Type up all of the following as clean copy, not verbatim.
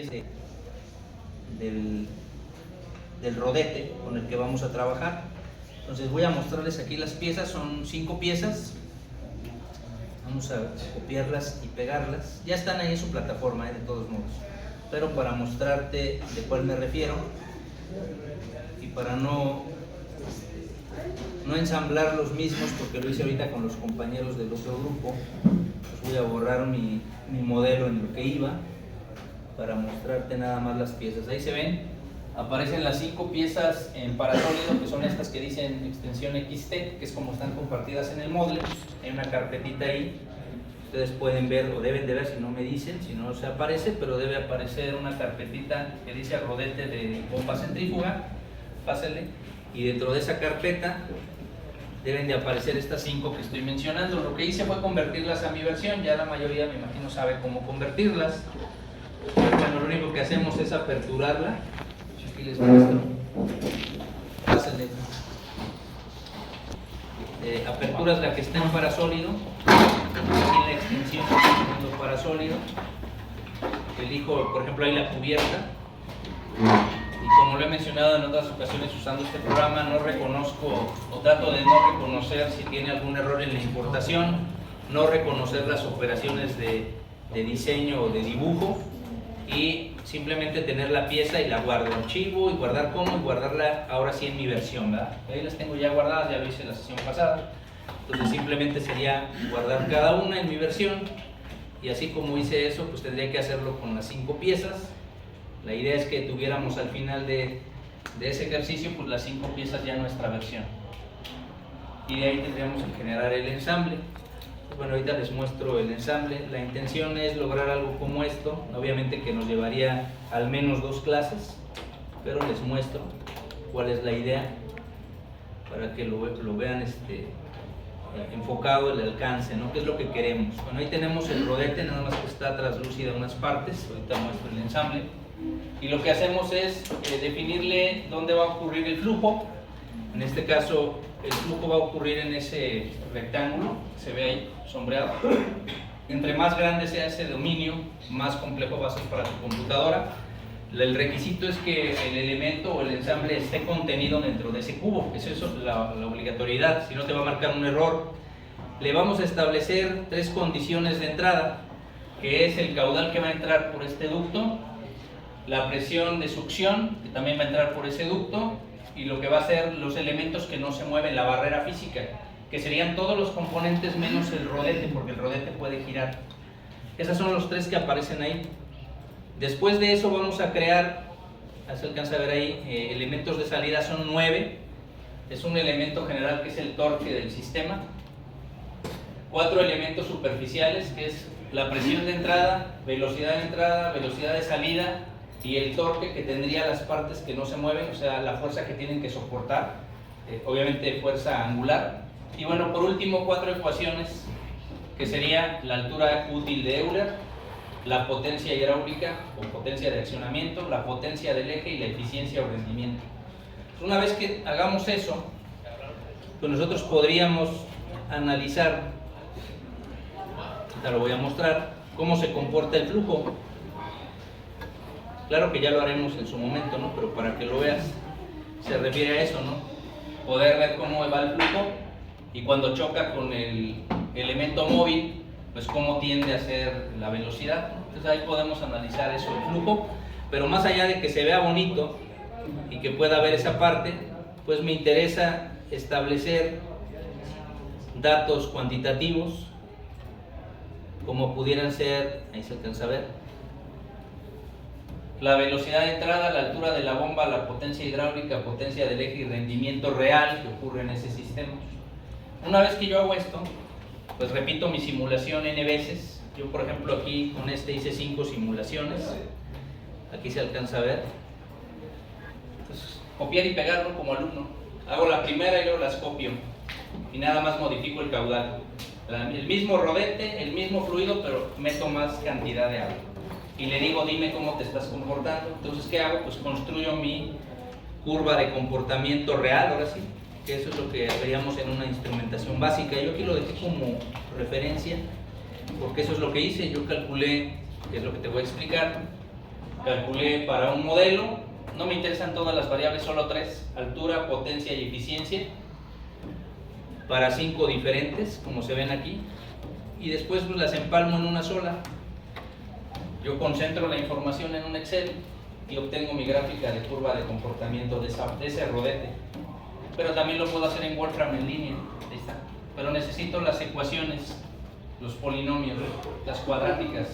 detalles del rodete con el que vamos a trabajar. Entonces voy a mostrarles aquí las piezas, son 5 piezas. Vamos a copiarlas y pegarlas. Ya están ahí en su plataforma, de todos modos. Pero para mostrarte de cuál me refiero y para no ensamblar los mismos, porque lo hice ahorita con los compañeros del otro grupo, pues voy a borrar mi modelo en lo que iba para mostrarte nada más las piezas. Ahí se ven, aparecen las 5 piezas en parasólido, que son estas que dicen extensión XT, que es como están compartidas en el Moodle. Hay una carpetita ahí, ustedes pueden ver o deben de ver, si no me dicen, si no se aparece, pero debe aparecer una carpetita que dice rodete de bomba centrífuga. Pásale, y dentro de esa carpeta deben de aparecer estas 5 que estoy mencionando. Lo que hice fue convertirlas a mi versión, ya la mayoría me imagino sabe cómo convertirlas. Bueno, lo único que hacemos es aperturarla. Aquí les muestro. Pásale. Aperturas la que está en parasólido. Aquí la extensión está parasólido. Elijo, por ejemplo, ahí la cubierta. Y como lo he mencionado en otras ocasiones usando este programa, no reconozco o trato de no reconocer si tiene algún error en la importación, no reconocer las operaciones de diseño o de dibujo, y simplemente tener la pieza y la guardo, archivo y guardar como, y guardarla ahora sí en mi versión, ¿verdad? Ahí las tengo ya guardadas, ya lo hice en la sesión pasada. Entonces simplemente sería guardar cada una en mi versión, y así como hice eso, pues tendría que hacerlo con las 5 piezas. La idea es que tuviéramos al final de ese ejercicio pues las 5 piezas ya en nuestra versión, y de ahí tendríamos que generar el ensamble. Bueno, ahorita les muestro el ensamble. La intención es lograr algo como esto, obviamente que nos llevaría al menos 2 clases, pero les muestro cuál es la idea para que lo vean enfocado el alcance, ¿no? ¿Qué es lo que queremos? Bueno, ahí tenemos el rodete, nada más que está traslúcida unas partes. Ahorita muestro el ensamble. Y lo que hacemos es definirle dónde va a ocurrir el flujo. En este caso, el flujo va a ocurrir en ese rectángulo, se ve ahí sombreado. Entre más grande sea ese dominio, más complejo va a ser para tu computadora. El requisito es que el elemento o el ensamble esté contenido dentro de ese cubo. Eso es la obligatoriedad, si no te va a marcar un error. Le vamos a establecer 3 condiciones de entrada, que es el caudal que va a entrar por este ducto, la presión de succión, que también va a entrar por ese ducto, y lo que va a ser los elementos que no se mueven, la barrera física, que serían todos los componentes menos el rodete, porque el rodete puede girar. Esos son los 3 que aparecen ahí. Después de eso vamos a crear, se alcanza a ver ahí, elementos de salida son 9. Es un elemento general que es el torque del sistema. 4 elementos superficiales, que es la presión de entrada, velocidad de salida, y el torque que tendría las partes que no se mueven, o sea, la fuerza que tienen que soportar, obviamente fuerza angular. Y bueno, por último, 4 ecuaciones, que sería la altura útil de Euler, la potencia hidráulica o potencia de accionamiento, la potencia del eje y la eficiencia o rendimiento. Una vez que hagamos eso, pues nosotros podríamos analizar, te lo voy a mostrar, cómo se comporta el flujo. Claro que ya lo haremos en su momento, ¿no? Pero para que lo veas, se refiere a eso, ¿no? Poder ver cómo va el flujo, y cuando choca con el elemento móvil, pues cómo tiende a ser la velocidad, ¿no? Entonces ahí podemos analizar eso, el flujo. Pero más allá de que se vea bonito y que pueda ver esa parte, pues me interesa establecer datos cuantitativos, como pudieran ser, ahí se alcanza a ver, la velocidad de entrada, la altura de la bomba, la potencia hidráulica, potencia del eje y rendimiento real que ocurre en ese sistema. Una vez que yo hago esto, pues repito mi simulación n veces. Yo, por ejemplo, aquí con este hice 5 simulaciones. Aquí se alcanza a ver. Entonces, copiar y pegarlo como alumno. Hago la primera y luego las copio. Y nada más modifico el caudal. El mismo rodete, el mismo fluido, pero meto más cantidad de agua. Y le digo, dime cómo te estás comportando. Entonces, ¿qué hago? Pues construyo mi curva de comportamiento real, ahora sí, que eso es lo que veríamos en una instrumentación básica. Yo aquí lo dejé como referencia, porque eso es lo que hice. Yo calculé, que es lo que te voy a explicar, calculé para un modelo, no me interesan todas las variables, solo 3: altura, potencia y eficiencia, para 5 diferentes, como se ven aquí, y después pues las empalmo en una sola. Yo concentro la información en un Excel y obtengo mi gráfica de curva de comportamiento de ese rodete. Pero también lo puedo hacer en Wolfram en línea, ahí está. Pero necesito las ecuaciones, los polinomios, las cuadráticas,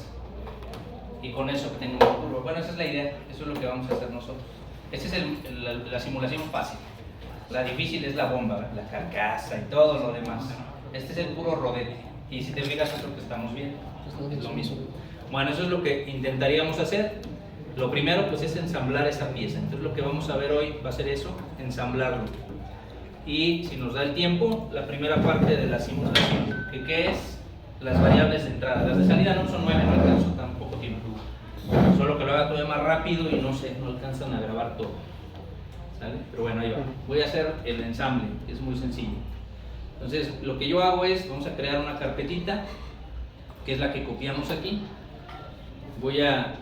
y con eso obtengo una curva. Bueno, esa es la idea, eso es lo que vamos a hacer nosotros. Esta es la simulación fácil. La difícil es la bomba, la carcasa y todo lo demás. Este es el puro rodete, y si te fijas es lo que estamos viendo, es lo mismo. Bueno, eso es lo que intentaríamos hacer. Lo primero pues es ensamblar esa pieza. Entonces lo que vamos a ver hoy va a ser eso, ensamblarlo. Y si nos da el tiempo, la primera parte de la simulación, que es las variables de entrada. Las de salida no son 9, no alcanzo tan poco tiempo. Solo que lo haga todavía más rápido y no alcanzan a grabar todo. ¿Sale? Pero bueno, ahí va. Voy a hacer el ensamble, es muy sencillo. Entonces lo que yo hago es, vamos a crear una carpetita, que es la que copiamos aquí. Voy a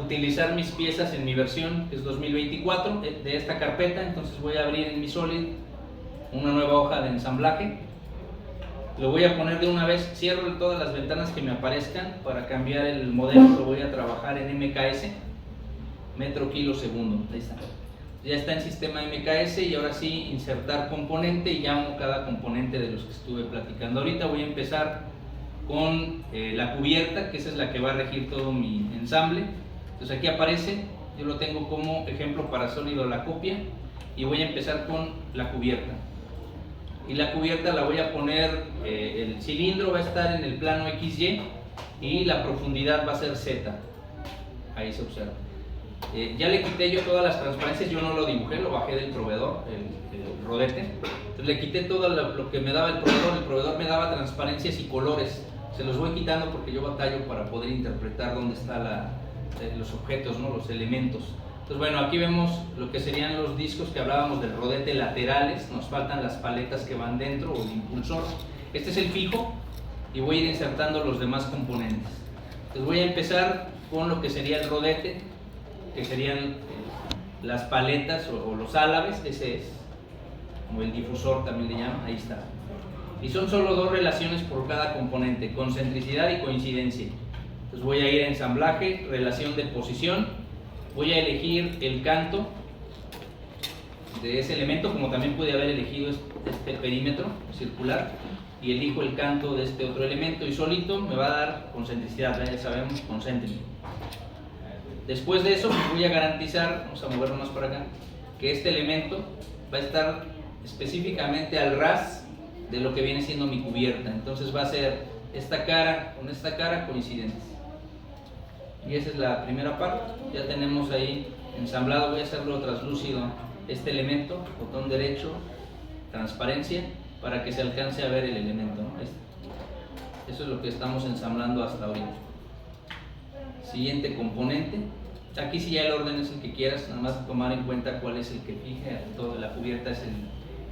utilizar mis piezas en mi versión, que es 2024, de esta carpeta. Entonces voy a abrir en mi Solid una nueva hoja de ensamblaje. Lo voy a poner de una vez, cierro todas las ventanas que me aparezcan para cambiar el modelo. Lo voy a trabajar en MKS, metro kilo segundo. Ahí está. Ya está en sistema MKS, y ahora sí insertar componente, y llamo cada componente de los que estuve platicando. Ahorita voy a empezar con la cubierta, que esa es la que va a regir todo mi ensamble. Entonces aquí aparece, yo lo tengo como ejemplo para sólido la copia, y voy a empezar con la cubierta. Y la cubierta la voy a poner, el cilindro va a estar en el plano XY y la profundidad va a ser Z. Ahí se observa. Ya le quité yo todas las transparencias, yo no lo dibujé, lo bajé del proveedor, el rodete. Entonces le quité todo lo que me daba el proveedor me daba transparencias y colores. Se los voy quitando porque yo batallo para poder interpretar dónde están los objetos, ¿no? Los elementos. Entonces bueno, aquí vemos lo que serían los discos que hablábamos del rodete laterales. Nos faltan las paletas que van dentro, o el impulsor. Este es el fijo, y voy a ir insertando los demás componentes. Entonces voy a empezar con lo que sería el rodete, que serían las paletas o los álabes. Ese es, como el difusor también le llaman, ahí está. Y son solo 2 relaciones por cada componente: concentricidad y coincidencia. Entonces voy a ir a ensamblaje, relación de posición. Voy a elegir el canto de ese elemento, como también pude haber elegido este perímetro circular, y elijo el canto de este otro elemento, y solito me va a dar concentricidad, ya sabemos, concéntrico. Después de eso voy a garantizar, vamos a moverlo más para acá, que este elemento va a estar específicamente al ras de lo que viene siendo mi cubierta. Entonces va a ser esta cara con esta cara coincidentes. Y esa es la primera parte. Ya tenemos ahí ensamblado. Voy a hacerlo translúcido este elemento, botón derecho, transparencia, para que se alcance a ver el elemento, ¿no? Eso es lo que estamos ensamblando hasta ahorita. Siguiente componente. Aquí sí ya el orden es el que quieras, nada más tomar en cuenta cuál es el que fije todo. La cubierta es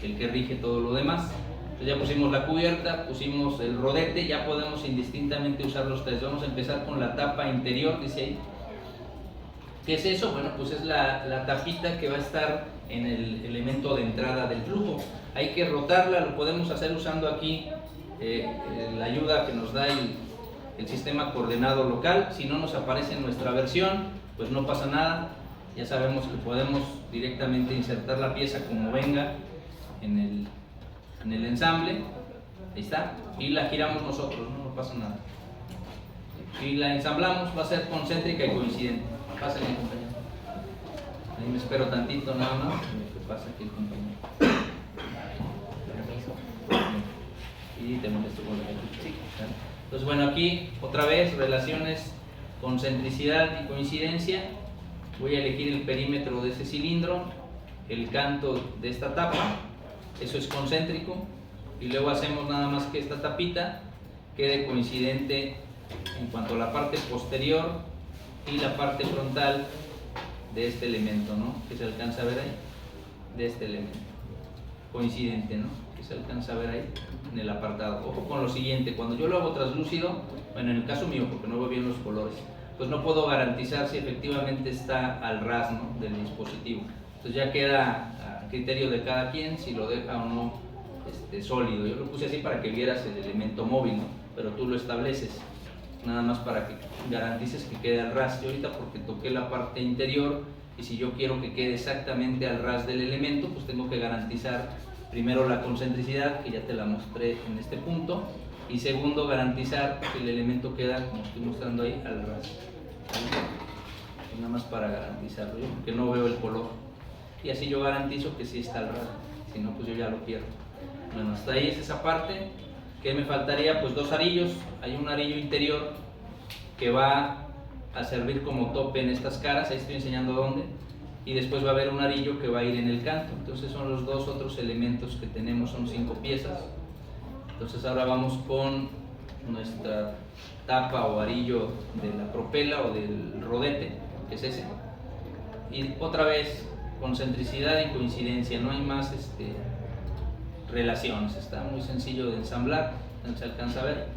el que rige todo lo demás. Entonces ya pusimos la cubierta, pusimos el rodete, ya podemos indistintamente usar los 3. Vamos a empezar con la tapa interior, dice ahí. ¿Qué es eso? Bueno, pues es la tapita que va a estar en el elemento de entrada del flujo. Hay que rotarla, lo podemos hacer usando aquí la ayuda que nos da el sistema coordenado local. Si no nos aparece en nuestra versión, pues no pasa nada. Ya sabemos que podemos directamente insertar la pieza como venga en el ensamble. Ahí está. Y la giramos nosotros, no pasa nada. Si la ensamblamos, va a ser concéntrica y coincidente. Pásale, compañero. Ahí me espero tantito nada más. Que pasa aquí el compañero. Y te molesto con la sí. Entonces bueno, aquí otra vez relaciones concentricidad y coincidencia. Voy a elegir el perímetro de ese cilindro, el canto de esta tapa, eso es concéntrico, y luego hacemos nada más que esta tapita quede coincidente en cuanto a la parte posterior y la parte frontal de este elemento, ¿no? Que se alcanza a ver ahí, de este elemento, coincidente, ¿no? Que se alcanza a ver ahí en el apartado. Ojo con lo siguiente, cuando yo lo hago translúcido, bueno, en el caso mío, porque no veo bien los colores, pues no puedo garantizar si efectivamente está al ras, ¿no?, del dispositivo. Entonces ya queda a criterio de cada quien si lo deja o no sólido. Yo lo puse así para que vieras el elemento móvil, ¿no?, pero tú lo estableces nada más para que garantices que quede al ras. Yo ahorita porque toqué la parte interior, y si yo quiero que quede exactamente al ras del elemento, pues tengo que garantizar primero la concentricidad, que ya te la mostré en este punto, y segundo, garantizar que el elemento queda, como estoy mostrando ahí, al ras. Pues nada más para garantizarlo, yo porque no veo el color, y así yo garantizo que sí está al ras, si no pues yo ya lo pierdo. Bueno, hasta ahí es esa parte. ¿Qué me faltaría? Pues dos arillos. Hay un arillo interior que va a servir como tope en estas caras, ahí estoy enseñando dónde, y después va a haber un arillo que va a ir en el canto. Entonces son los dos otros elementos que tenemos, son 5 piezas. Entonces ahora vamos con nuestra tapa o arillo de la propela o del rodete, que es ese, y otra vez concentricidad y coincidencia, no hay más relaciones, está muy sencillo de ensamblar, se alcanza a ver,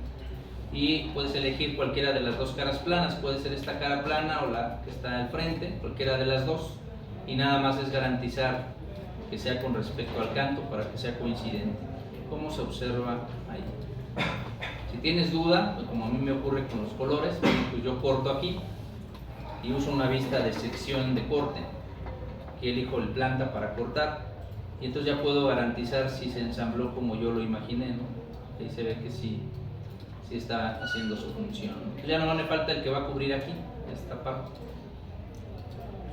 y puedes elegir cualquiera de las dos caras planas, puede ser esta cara plana o la que está al frente, cualquiera de las dos, y nada más es garantizar que sea con respecto al canto para que sea coincidente. ¿Cómo se observa ahí? Si tienes duda, pues como a mí me ocurre con los colores, pues yo corto aquí y uso una vista de sección de corte, aquí elijo el planta para cortar, y entonces ya puedo garantizar si se ensambló como yo lo imaginé, ¿no? Ahí se ve que sí está haciendo su función, ¿no? Entonces ya no me falta el que va a cubrir aquí, esta parte,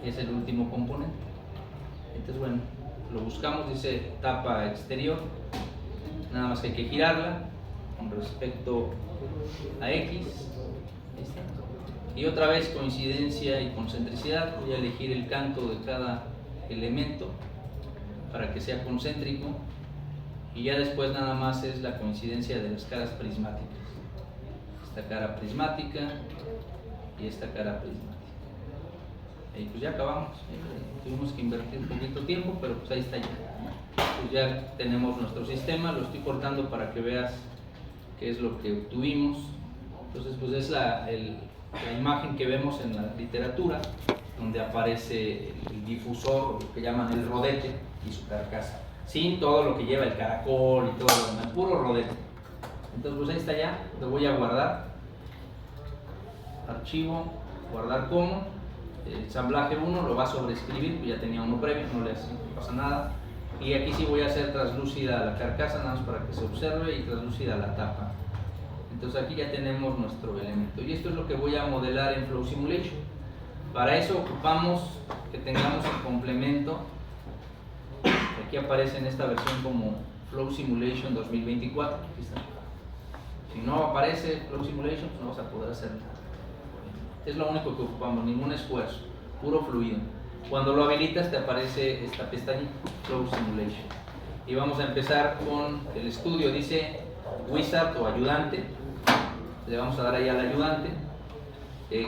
es el último componente. Entonces bueno, lo buscamos, dice tapa exterior, nada más que hay que girarla con respecto a X, ahí está. Y otra vez coincidencia y concentricidad, voy a elegir el canto de cada elemento para que sea concéntrico, y ya después nada más es la coincidencia de las caras prismáticas, esta cara prismática y esta cara prismática. Y pues ya acabamos, tuvimos que invertir un poquito de tiempo, pero pues ahí está ya. Pues ya tenemos nuestro sistema, lo estoy cortando para que veas qué es lo que obtuvimos. Entonces pues es la imagen que vemos en la literatura, donde aparece el difusor, o lo que llaman el rodete, y su carcasa, sin todo lo que lleva el caracol y todo lo demás, puro rodete. Entonces pues ahí está ya, lo voy a guardar, archivo, guardar como, ensamblaje 1, lo va a sobreescribir, pues ya tenía uno previo, no pasa nada, y aquí sí voy a hacer translúcida la carcasa, nada más para que se observe, y translúcida la tapa. Entonces aquí ya tenemos nuestro elemento, y esto es lo que voy a modelar en Flow Simulation. Para eso ocupamos que tengamos el complemento, aquí aparece en esta versión como Flow Simulation 2024, aquí está. Si no aparece Flow Simulation, pues no vas a poder hacerlo. Es lo único que ocupamos, ningún esfuerzo, puro fluido. Cuando lo habilitas te aparece esta pestañita, Flow Simulation. Y vamos a empezar con el estudio, dice Wizard o ayudante, le vamos a dar ahí al ayudante.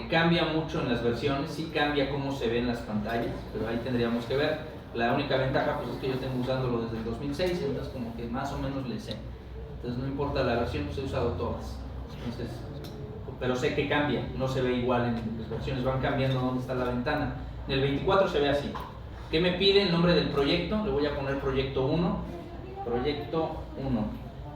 Cambia mucho en las versiones, sí cambia cómo se ven las pantallas, pero ahí tendríamos que ver. La única ventaja pues es que yo tengo usándolo desde el 2006, entonces como que más o menos le sé. Entonces no importa la versión, pues he usado todas. Entonces, pero sé que cambia, no se ve igual en las versiones, van cambiando dónde está la ventana. En el 24 se ve así. ¿Qué me pide? El nombre del proyecto, le voy a poner proyecto 1, proyecto 1.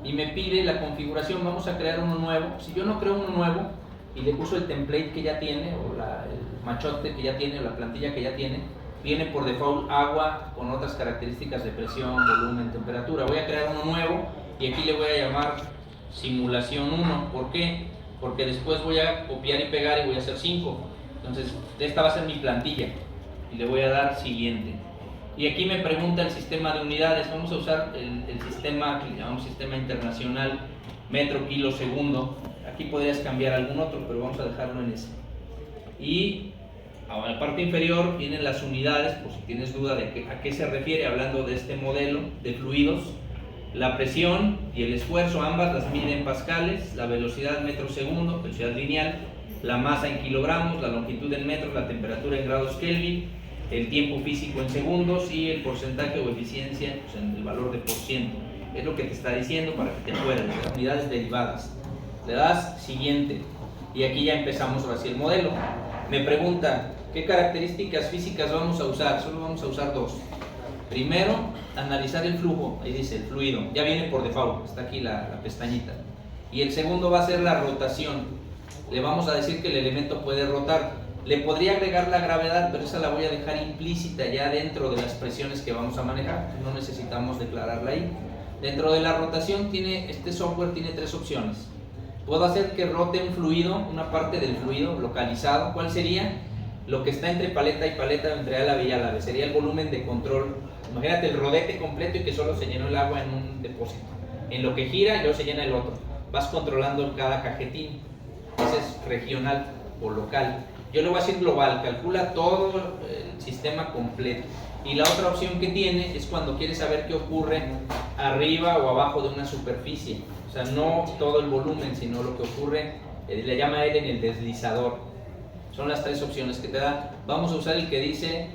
Y me pide la configuración, vamos a crear uno nuevo. Si yo no creo uno nuevo y le uso el template que ya tiene, o el machote que ya tiene, o la plantilla que ya tiene, viene por default agua con otras características de presión, volumen, temperatura. Voy a crear uno nuevo y aquí le voy a llamar simulación 1. ¿Por qué? Porque después voy a copiar y pegar y voy a hacer 5. Entonces, esta va a ser mi plantilla y le voy a dar siguiente. Y aquí me pregunta el sistema de unidades. Vamos a usar el sistema que llamamos sistema internacional metro, kilo, segundo. Aquí podrías cambiar algún otro, pero vamos a dejarlo en ese. Y a la parte inferior vienen las unidades, por si tienes duda de a qué se refiere, hablando de este modelo de fluidos. La presión y el esfuerzo, ambas las mide en pascales, la velocidad metro segundo, velocidad lineal, la masa en kilogramos, la longitud en metros, la temperatura en grados Kelvin, el tiempo físico en segundos y el porcentaje o eficiencia pues, en el valor de por ciento. Es lo que te está diciendo para que te acuerdes, las unidades derivadas. Le das siguiente Y aquí ya empezamos ahora sí el modelo. Me pregunta, ¿qué características físicas vamos a usar? Solo vamos a usar dos. Primero, analizar el flujo, ahí dice el fluido, ya viene por default, está aquí la pestañita. Y el segundo va a ser la rotación. Le vamos a decir que el elemento puede rotar. Le podría agregar la gravedad, pero esa la voy a dejar implícita ya dentro de las presiones que vamos a manejar, no necesitamos declararla ahí. Dentro de la rotación, este software tiene tres opciones. Puedo hacer que rote un fluido, una parte del fluido localizado. ¿Cuál sería? Lo que está entre paleta y paleta, entre álave y álave, sería el volumen de control. Imagínate el rodete completo y que solo se llenó el agua en un depósito. En lo que gira y luego se llena el otro. Vas controlando cada cajetín. Ese es regional o local. Yo le voy a decir global, calcula todo el sistema completo. Y la otra opción que tiene es cuando quieres saber qué ocurre arriba o abajo de una superficie. O sea, no todo el volumen, sino lo que ocurre, le llama él en el deslizador. Son las tres opciones que te da. Vamos a usar el que dice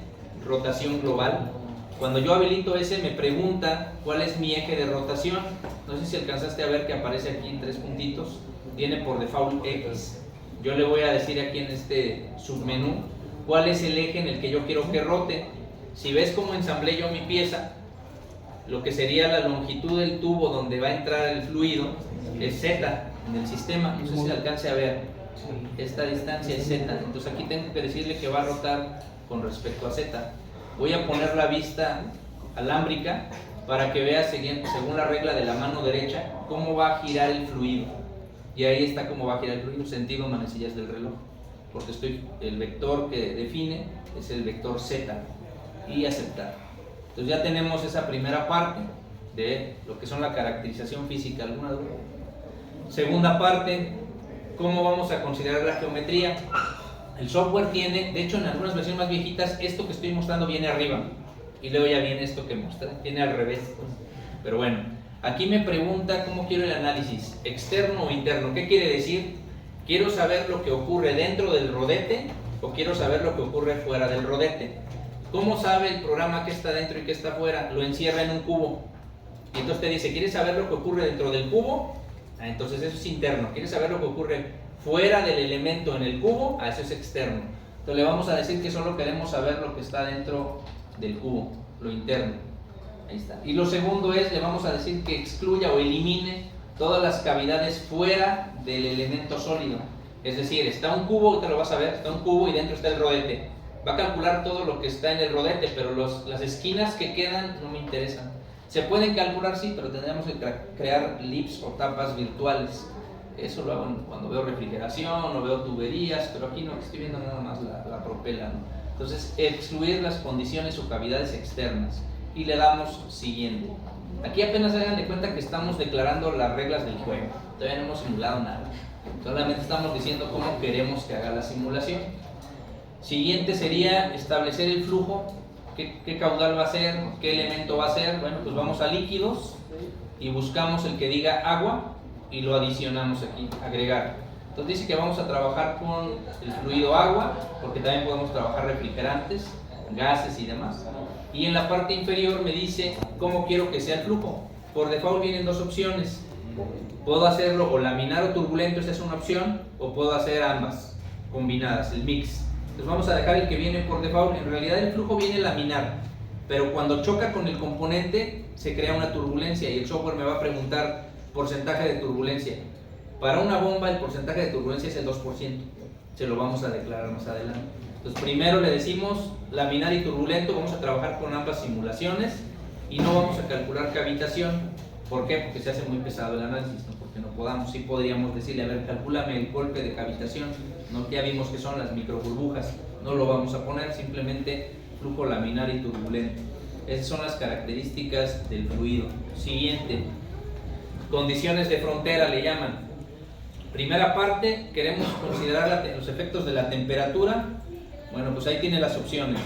rotación global. Cuando yo habilito ese, me pregunta cuál es mi eje de rotación. No sé si alcanzaste a ver que aparece aquí en tres puntitos. Tiene por default X. Yo le voy a decir aquí en este submenú cuál es el eje en el que yo quiero que rote. Si ves cómo ensamblé yo mi pieza, lo que sería la longitud del tubo donde va a entrar el fluido es Z en el sistema. No sé si alcance a ver. Esta distancia es Z. Entonces aquí tengo que decirle que va a rotar con respecto a Z. Voy a poner la vista alámbrica para que veas, según la regla de la mano derecha, cómo va a girar el fluido. Y ahí está cómo va a girar el fluido, sentido manecillas del reloj. Porque el vector que define es el vector Z. Y aceptar. Entonces ya tenemos esa primera parte de lo que son la caracterización física. ¿Alguna duda? Segunda parte, ¿cómo vamos a considerar la geometría? El software tiene, de hecho en algunas versiones más viejitas, esto que estoy mostrando viene arriba y luego ya viene esto que muestra, viene al revés. Pero bueno, aquí me pregunta cómo quiero el análisis, externo o interno. ¿Qué quiere decir? ¿Quiero saber lo que ocurre dentro del rodete o quiero saber lo que ocurre fuera del rodete? ¿Cómo sabe el programa qué está dentro y qué está fuera? Lo encierra en un cubo. Y entonces te dice, ¿quieres saber lo que ocurre dentro del cubo? Entonces eso es interno. ¿Quieres saber lo que ocurre fuera del elemento en el cubo? Eso es externo. Entonces le vamos a decir que solo queremos saber lo que está dentro del cubo, lo interno. Ahí está. Y lo segundo es, le vamos a decir que excluya o elimine todas las cavidades fuera del elemento sólido. Es decir, está un cubo, te lo vas a ver, está un cubo y dentro está el rodete. Va a calcular todo lo que está en el rodete, pero las esquinas que quedan no me interesan. Se pueden calcular, sí, pero tendríamos que crear lips o tapas virtuales. Eso lo hago cuando veo refrigeración o veo tuberías, pero aquí no, estoy viendo nada más la propela, ¿no? Entonces, excluir las condiciones o cavidades externas. Y le damos siguiente. Aquí apenas se hagan de cuenta que estamos declarando las reglas del juego. Todavía no hemos simulado nada. Solamente estamos diciendo cómo queremos que haga la simulación. Siguiente sería establecer el flujo, qué caudal va a ser, qué elemento va a ser. Bueno, pues vamos a líquidos y buscamos el que diga agua y lo adicionamos aquí, agregar. Entonces dice que vamos a trabajar con el fluido agua, porque también podemos trabajar refrigerantes, gases y demás. Y en la parte inferior me dice cómo quiero que sea el flujo. Por default vienen dos opciones. Puedo hacerlo o laminar o turbulento, esa es una opción, o puedo hacer ambas combinadas, el mix. Entonces vamos a dejar el que viene por default. En realidad el flujo viene laminar, pero cuando choca con el componente se crea una turbulencia y el software me va a preguntar porcentaje de turbulencia. Para una bomba el porcentaje de turbulencia es el 2%. Se lo vamos a declarar más adelante. Entonces primero le decimos laminar y turbulento, vamos a trabajar con ambas simulaciones y no vamos a calcular cavitación. ¿Por qué? Porque se hace muy pesado el análisis, no porque no podamos. Sí podríamos decirle, a ver, calcúlame el golpe de cavitación, ¿no? Ya vimos que son las microburbujas, no lo vamos a poner, simplemente flujo laminar y turbulento. Esas son las características del fluido. Siguiente, condiciones de frontera le llaman. Primera parte, queremos considerar los efectos de la temperatura. Bueno, pues ahí tiene las opciones.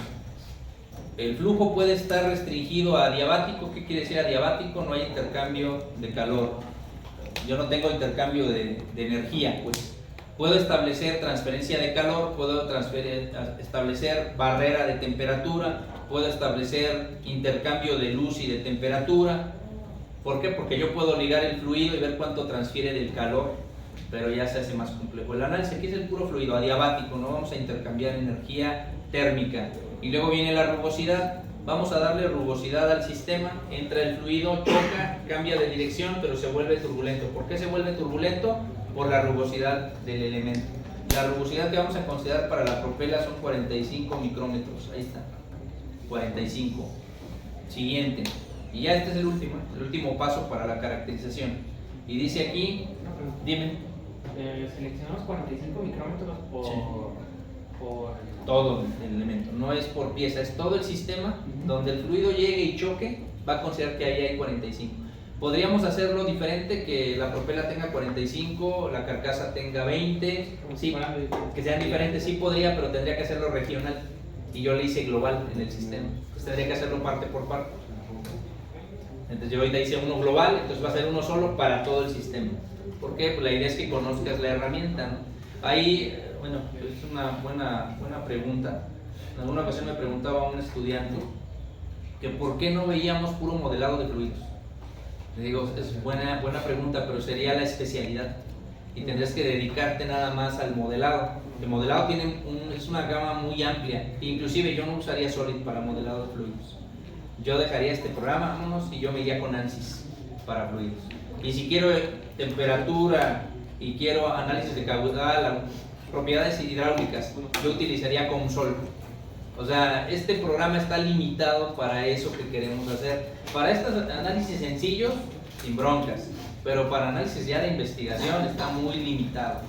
El flujo puede estar restringido a adiabático. ¿Qué quiere decir adiabático? No hay intercambio de calor. Yo no tengo intercambio de energía, pues. Puedo establecer transferencia de calor, puedo establecer barrera de temperatura, puedo establecer intercambio de luz y de temperatura. ¿Por qué? Porque yo puedo ligar el fluido y ver cuánto transfiere del calor pero ya se hace más complejo. El análisis aquí es el puro fluido adiabático, no vamos a intercambiar energía térmica. Y luego viene la rugosidad, vamos a darle rugosidad al sistema, entra el fluido, choca, cambia de dirección, pero se vuelve turbulento. ¿Por qué se vuelve turbulento? Por la rugosidad del elemento. La rugosidad que vamos a considerar para la propela son 45 micrómetros, ahí está, 45. Siguiente, y ya este es el último paso para la caracterización. Y dice aquí, dime. Seleccionamos 45 micrómetros por, sí, por todo el elemento, no es por pieza, es todo el sistema. Donde el fluido llegue y choque, va a considerar que ahí hay 45. Podríamos hacerlo diferente, que la propela tenga 45, la carcasa tenga 20, sí, que sean diferentes, sí podría, pero tendría que hacerlo regional. Y yo le hice global en el sistema, entonces tendría que hacerlo parte por parte. Entonces yo ahorita hice uno global, entonces va a ser uno solo para todo el sistema. ¿Por qué? Pues la idea es que conozcas la herramienta, ¿no? Ahí, bueno, es una buena pregunta. En alguna ocasión me preguntaba un estudiante que por qué no veíamos puro modelado de fluidos. Le digo, es buena pregunta, pero sería la especialidad y tendrías que dedicarte nada más al modelado. El modelado es una gama muy amplia, inclusive yo no usaría Solid para modelado de fluidos. Yo dejaría este programa, vámonos, y yo me iría con ANSYS para fluidos. Y si quiero temperatura y quiero análisis de caudal, propiedades hidráulicas, yo utilizaría COMSOL. O sea, este programa está limitado para eso que queremos hacer. Para estos análisis sencillos, sin broncas, pero para análisis ya de investigación está muy limitado.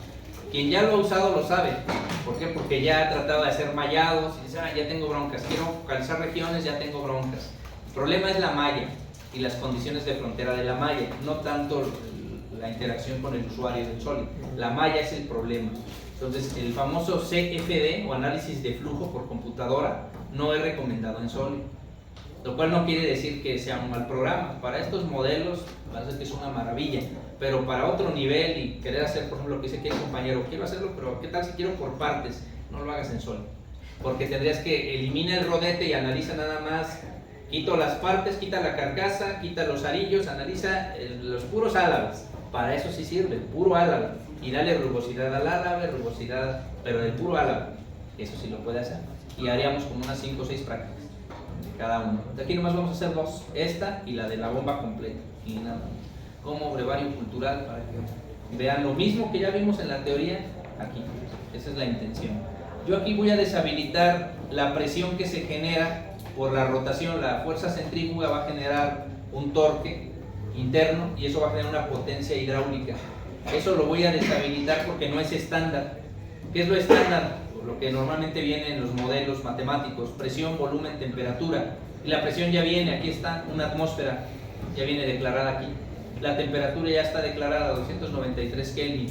Quien ya lo ha usado lo sabe. ¿Por qué? Porque ya ha tratado de hacer mallados y dice, ya tengo broncas, quiero focalizar regiones, ya tengo broncas. El problema es la malla y las condiciones de frontera de la malla, no tanto la interacción con el usuario del Solid. La malla es el problema. Entonces, el famoso CFD o análisis de flujo por computadora no es recomendado en Solid, lo cual no quiere decir que sea un mal programa. Para estos modelos, parece que es una maravilla, pero para otro nivel y querer hacer, por ejemplo, lo que dice aquí el compañero, quiero hacerlo, pero ¿qué tal si quiero por partes? No lo hagas en Solid, porque tendrías que eliminar el rodete y analiza nada más, quito las partes, quita la carcasa, quita los arillos, analiza los puros álabes. Para eso sí sirve, puro álabe, y dale rugosidad al álabe, rugosidad, pero del puro álabe, eso sí lo puede hacer. Y haríamos como unas 5 o 6 prácticas de cada uno. De aquí nomás vamos a hacer dos, esta y la de la bomba completa, y nada más. Como brevario cultural, para que vean lo mismo que ya vimos en la teoría, aquí. Esa es la intención. Yo aquí voy a deshabilitar la presión que se genera por la rotación. La fuerza centrífuga va a generar un torque interno y eso va a generar una potencia hidráulica. Eso lo voy a deshabilitar porque no es estándar. ¿Qué es lo estándar? Lo que normalmente viene en los modelos matemáticos: presión, volumen, temperatura. Y la presión ya viene, aquí está, una atmósfera, ya viene declarada aquí. La temperatura ya está declarada, 293 Kelvin.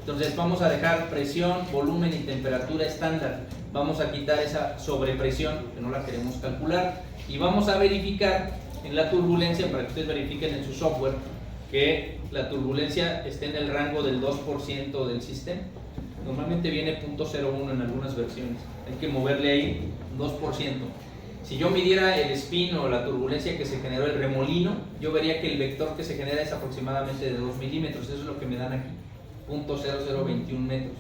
Entonces vamos a dejar presión, volumen y temperatura estándar. Vamos a quitar esa sobrepresión, que no la queremos calcular, y vamos a verificar en la turbulencia, para que ustedes verifiquen en su software, que la turbulencia esté en el rango del 2% del sistema. Normalmente viene 0.01 en algunas versiones. Hay que moverle ahí 2%. Si yo midiera el spin o la turbulencia que se generó, el remolino, yo vería que el vector que se genera es aproximadamente de 2 milímetros. Eso es lo que me dan aquí, 0.0021 metros.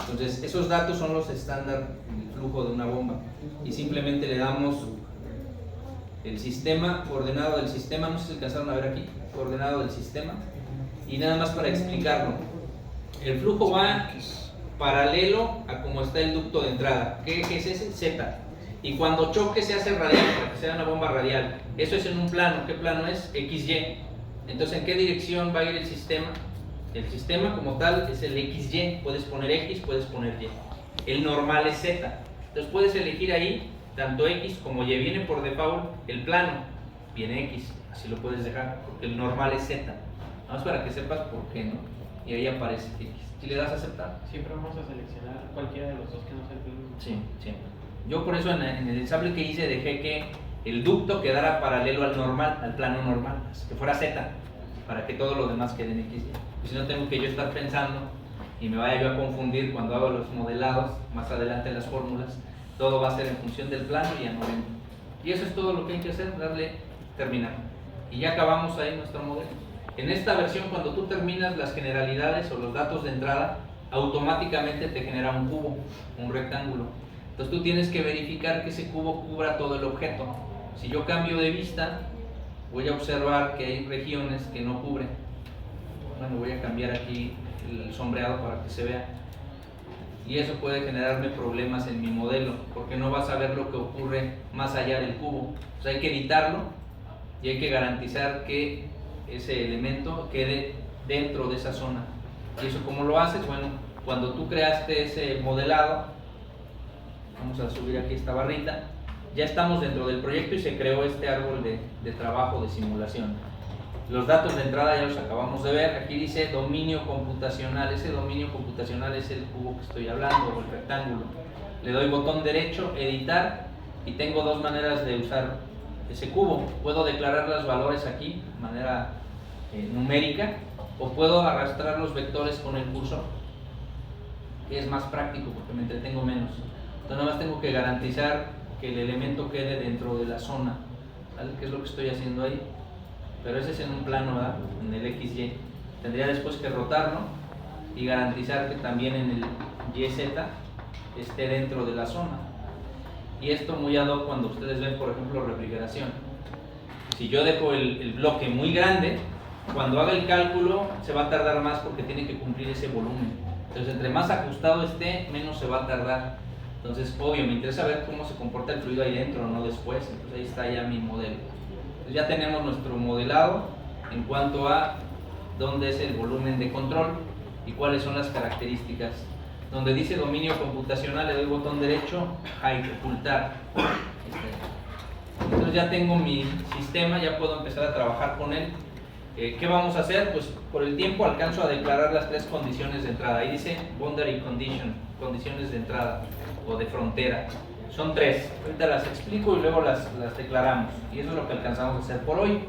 Entonces, esos datos son los estándar del flujo de una bomba. Y simplemente le damos el sistema, coordenado del sistema, no sé si alcanzaron a ver aquí, coordenado del sistema. Y nada más para explicarlo. El flujo va paralelo a como está el ducto de entrada. ¿Qué es ese? Z. Y cuando choque se hace radial, para que sea una bomba radial. Eso es en un plano. ¿Qué plano es? XY. Entonces, ¿en qué dirección va a ir el sistema? El sistema como tal es el XY. Puedes poner X, puedes poner Y. El normal es Z. Entonces puedes elegir ahí tanto X como Y. Viene por default el plano, viene X. Así lo puedes dejar, porque el normal es Z. Nada más para que sepas por qué, ¿no? Y ahí aparece X. Si le das a aceptar, siempre vamos a seleccionar cualquiera de los dos que nos sirven. Sí, siempre. Yo por eso en el ensamble que hice dejé que el ducto quedara paralelo al normal, al plano normal, que fuera Z, para que todo lo demás quede en XY. Y si no, tengo que yo estar pensando y me vaya yo a confundir cuando hago los modelados, más adelante en las fórmulas. Todo va a ser en función del plano y a 90. Y eso es todo lo que hay que hacer, darle terminar. Y ya acabamos ahí nuestro modelo. En esta versión, cuando tú terminas las generalidades o los datos de entrada, automáticamente te genera un cubo, un rectángulo. Entonces tú tienes que verificar que ese cubo cubra todo el objeto. Si yo cambio de vista, voy a observar que hay regiones que no cubren. Bueno, voy a cambiar aquí el sombreado para que se vea. Y eso puede generarme problemas en mi modelo, porque no vas a ver lo que ocurre más allá del cubo. O sea, hay que editarlo y hay que garantizar que ese elemento quede dentro de esa zona. ¿Y eso cómo lo haces? Bueno, cuando tú creaste ese modelado, vamos a subir aquí esta barrita, ya estamos dentro del proyecto y se creó este árbol de trabajo de simulación. Los datos de entrada ya los acabamos de ver. Aquí dice dominio computacional. Ese dominio computacional es el cubo que estoy hablando, o el rectángulo. Le doy botón derecho, editar, y tengo dos maneras de usar ese cubo. Puedo declarar los valores aquí de manera numérica, o puedo arrastrar los vectores con el cursor, que es más práctico porque me entretengo menos. Entonces nada más tengo que garantizar que el elemento quede dentro de la zona, ¿vale? Que es lo que estoy haciendo ahí. Pero ese es en un plano, ¿verdad? En el XY. Tendría después que rotarlo y garantizar que también en el YZ esté dentro de la zona. Y esto muy ad hoc cuando ustedes ven, por ejemplo, refrigeración. Si yo dejo el bloque muy grande, cuando haga el cálculo se va a tardar más porque tiene que cumplir ese volumen. Entonces, entre más ajustado esté, menos se va a tardar. Entonces, obvio, me interesa ver cómo se comporta el fluido ahí dentro, no después. Entonces, ahí está ya mi modelo. Entonces, ya tenemos nuestro modelado en cuanto a dónde es el volumen de control y cuáles son las características. Donde dice dominio computacional, le doy botón derecho, hide, ocultar. Entonces ya tengo mi sistema, ya puedo empezar a trabajar con él. ¿Qué vamos a hacer? Pues por el tiempo alcanzo a declarar las tres condiciones de entrada. Ahí dice boundary condition, condiciones de entrada o de frontera. Son tres, ahorita las explico y luego las declaramos. Y eso es lo que alcanzamos a hacer por hoy.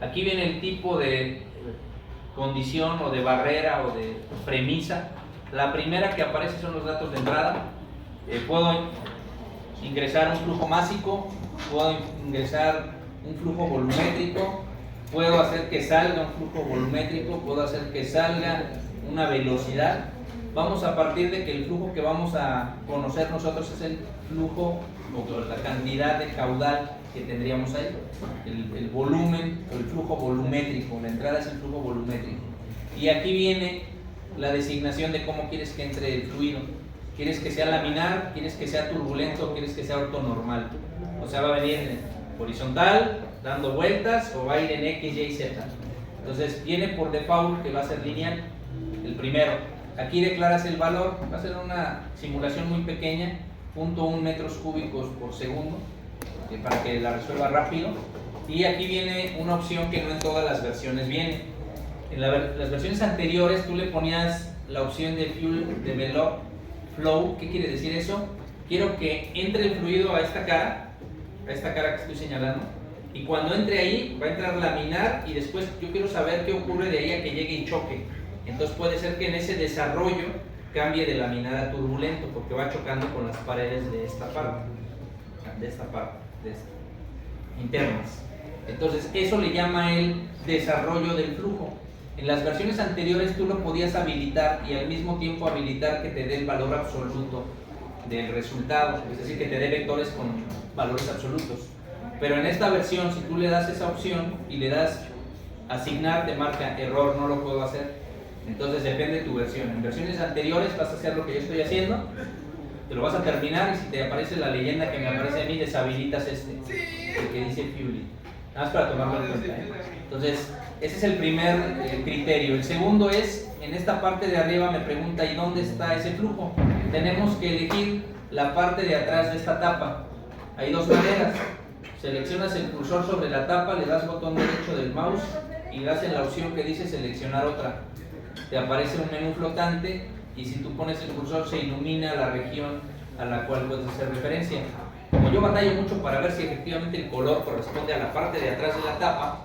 Aquí viene el tipo de condición o de barrera o de premisa. La primera que aparece son los datos de entrada. Puedo ingresar un flujo másico, puedo ingresar un flujo volumétrico, puedo hacer que salga un flujo volumétrico, puedo hacer que salga una velocidad. Vamos a partir de que el flujo que vamos a conocer nosotros es el flujo o la cantidad de caudal que tendríamos ahí, el volumen o el flujo volumétrico. La entrada es el flujo volumétrico. Y aquí viene la designación de cómo quieres que entre el fluido. ¿Quieres que sea laminar? ¿Quieres que sea turbulento? ¿Quieres que sea ortonormal? O sea, va a venir en horizontal, dando vueltas, o va a ir en X, Y, Z. Entonces viene por default que va a ser lineal, el primero. Aquí declaras el valor, va a ser una simulación muy pequeña, 0.1 metros cúbicos por segundo, para que la resuelva rápido. Y aquí viene una opción que no en todas las versiones viene. En las versiones anteriores tú le ponías la opción de Fuel Develop Flow. ¿Qué quiere decir eso? Quiero que entre el fluido a esta cara que estoy señalando, y cuando entre ahí va a entrar laminar, y después yo quiero saber qué ocurre de ahí a que llegue y choque. Entonces puede ser que en ese desarrollo cambie de laminar a turbulento, porque va chocando con las paredes de esta parte, internas. Entonces eso le llama el desarrollo del flujo. En las versiones anteriores tú lo podías habilitar y al mismo tiempo habilitar que te dé el valor absoluto del resultado, es decir, que te dé vectores con valores absolutos. Pero en esta versión, si tú le das esa opción y le das asignar, te marca error, no lo puedo hacer. Entonces depende de tu versión. En versiones anteriores vas a hacer lo que yo estoy haciendo, te lo vas a terminar, y si te aparece la leyenda que me aparece a mí, deshabilitas el que dice Fueling. Nada más para tomarlo en cuenta, ¿eh? Entonces, ese es el primer criterio. El segundo es, en esta parte de arriba me pregunta, ¿y dónde está ese flujo? Tenemos que elegir la parte de atrás de esta tapa. Hay dos maneras. Seleccionas el cursor sobre la tapa, le das botón derecho del mouse y das en la opción que dice seleccionar otra. Te aparece un menú flotante y si tú pones el cursor se ilumina la región a la cual puedes hacer referencia. Como yo batallo mucho para ver si efectivamente el color corresponde a la parte de atrás de la tapa,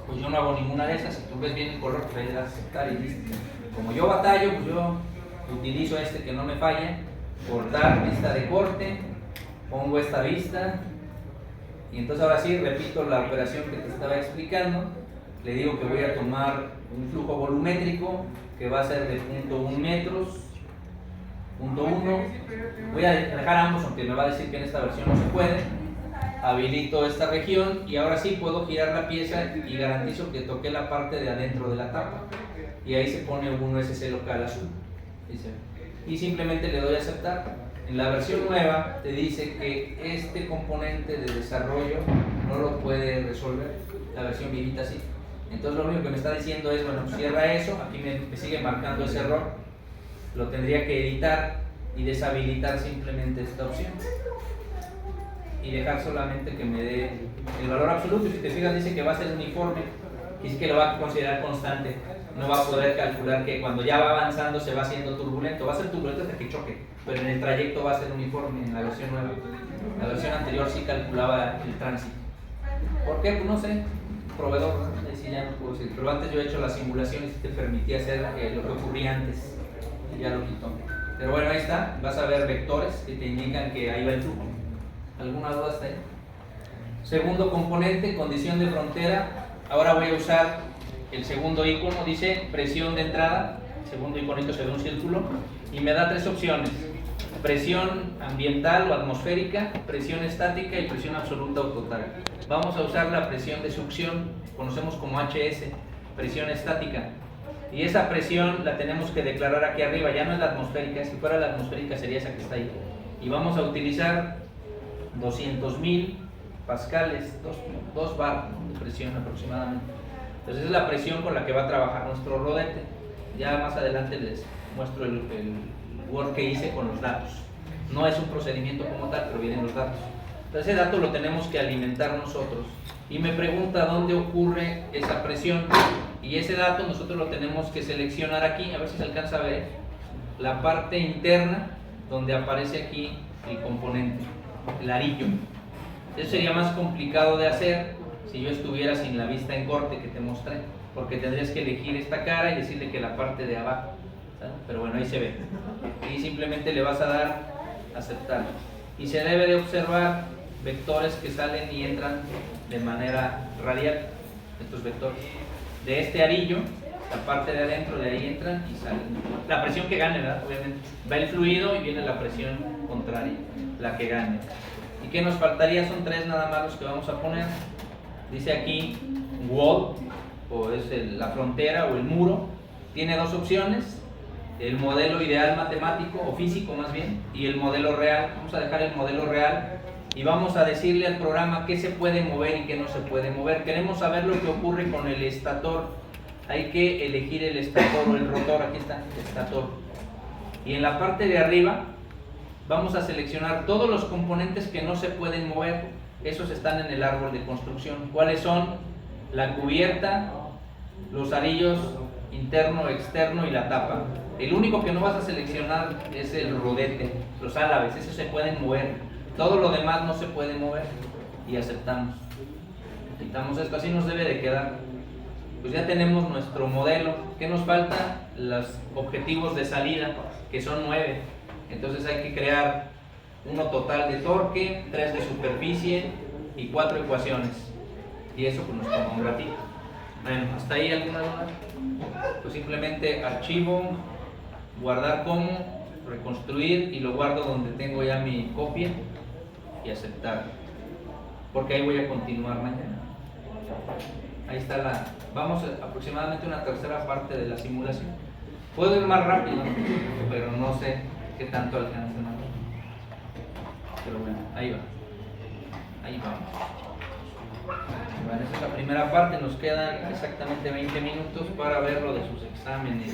pues yo no hago ninguna de esas. Si tú ves bien el color, pues le das aceptar y listo. Como yo batallo, pues yo utilizo que no me falla, cortar, vista de corte, pongo esta vista, y entonces ahora sí repito la operación que te estaba explicando. le digo que voy a tomar un flujo volumétrico que va a ser de 0.1 metros, 0.1. Voy a dejar ambos, aunque me va a decir que en esta versión no se puede. Habilito esta región y ahora sí puedo girar la pieza y garantizo que toqué la parte de adentro de la tapa. Y ahí se pone un USC local azul. Y simplemente le doy a aceptar. En la versión nueva te dice que este componente de desarrollo no lo puede resolver. La versión viejita sí. Entonces lo único que me está diciendo es, bueno, cierra eso. Aquí me sigue marcando ese error. Lo tendría que editar y deshabilitar simplemente esta opción. Y dejar solamente que me dé el valor absoluto. Y si te fijas dice que va a ser uniforme. Y que lo va a considerar constante. No va a poder calcular que cuando ya va avanzando se va haciendo turbulento. Va a ser turbulento hasta que choque, pero en el trayecto va a ser uniforme en la versión nueva. La versión anterior sí calculaba el tránsito. ¿Por qué? Pues no sé. Proveedor, ¿no? Sí, ya no puedo decir. Pero antes yo he hecho las simulaciones y te permitía hacer lo que ocurría antes. Y ya lo quitó. Pero bueno, ahí está. Vas a ver vectores que te indican que ahí va el flujo. ¿Alguna duda hasta ahí? Segundo componente, condición de frontera. Ahora voy a usar el segundo icono, dice presión de entrada. El segundo iconito se ve un círculo y me da tres opciones: presión ambiental o atmosférica, presión estática y presión absoluta o total. Vamos a usar la presión de succión, conocemos como HS, presión estática. Y esa presión la tenemos que declarar aquí arriba, ya no es la atmosférica. Si fuera la atmosférica sería esa que está ahí. Y vamos a utilizar 200.000 pascales, 2 bar de presión aproximadamente. Entonces es la presión con la que va a trabajar nuestro rodete. Ya más adelante les muestro el Word que hice con los datos. No es un procedimiento como tal, pero vienen los datos. Entonces ese dato lo tenemos que alimentar nosotros. Y me pregunta dónde ocurre esa presión. Y ese dato nosotros lo tenemos que seleccionar aquí, a ver si se alcanza a ver la parte interna donde aparece aquí el componente, el arillo. Eso sería más complicado de hacer si yo estuviera sin la vista en corte que te mostré, porque tendrías que elegir esta cara y decirle que la parte de abajo, ¿sabes? Pero bueno, ahí se ve. Y simplemente le vas a dar aceptar. Y se debe de observar vectores que salen y entran de manera radial, estos vectores. De este arillo, la parte de adentro, de ahí entran y salen. La presión que gane, ¿verdad? Obviamente. Va el fluido y viene la presión contraria, la que gane. ¿Y qué nos faltaría? Son 3 nada más los que vamos a poner. Dice aquí wall, o es la frontera o el muro. Tiene 2 opciones: el modelo ideal matemático o físico más bien, y el modelo real. Vamos a dejar el modelo real y vamos a decirle al programa qué se puede mover y qué no se puede mover. Queremos saber lo que ocurre con el estator. Hay que elegir el estator o el rotor. Aquí está el estator. Y en la parte de arriba vamos a seleccionar todos los componentes que no se pueden mover. Esos están en el árbol de construcción. ¿Cuáles son? La cubierta, los arillos interno, externo y la tapa. El único que no vas a seleccionar es el rodete, los álabes, esos se pueden mover. Todo lo demás no se puede mover. Y aceptamos. Quitamos esto, así nos debe de quedar. Pues ya tenemos nuestro modelo. ¿Qué nos falta? Los objetivos de salida, que son 9. Entonces hay que crear uno total de torque, 3 de superficie y 4 ecuaciones. Y eso pues nos toma un ratito. Bueno, ¿hasta ahí alguna duda? Pues simplemente archivo, guardar como, reconstruir, y lo guardo donde tengo ya mi copia y aceptar. Porque ahí voy a continuar mañana. Ahí está vamos aproximadamente una tercera parte de la simulación. Puedo ir más rápido, pero no sé qué tanto alcance. Pero bueno, ahí va. Ahí vamos. Bueno, esa es la primera parte. Nos quedan exactamente 20 minutos para ver lo de sus exámenes.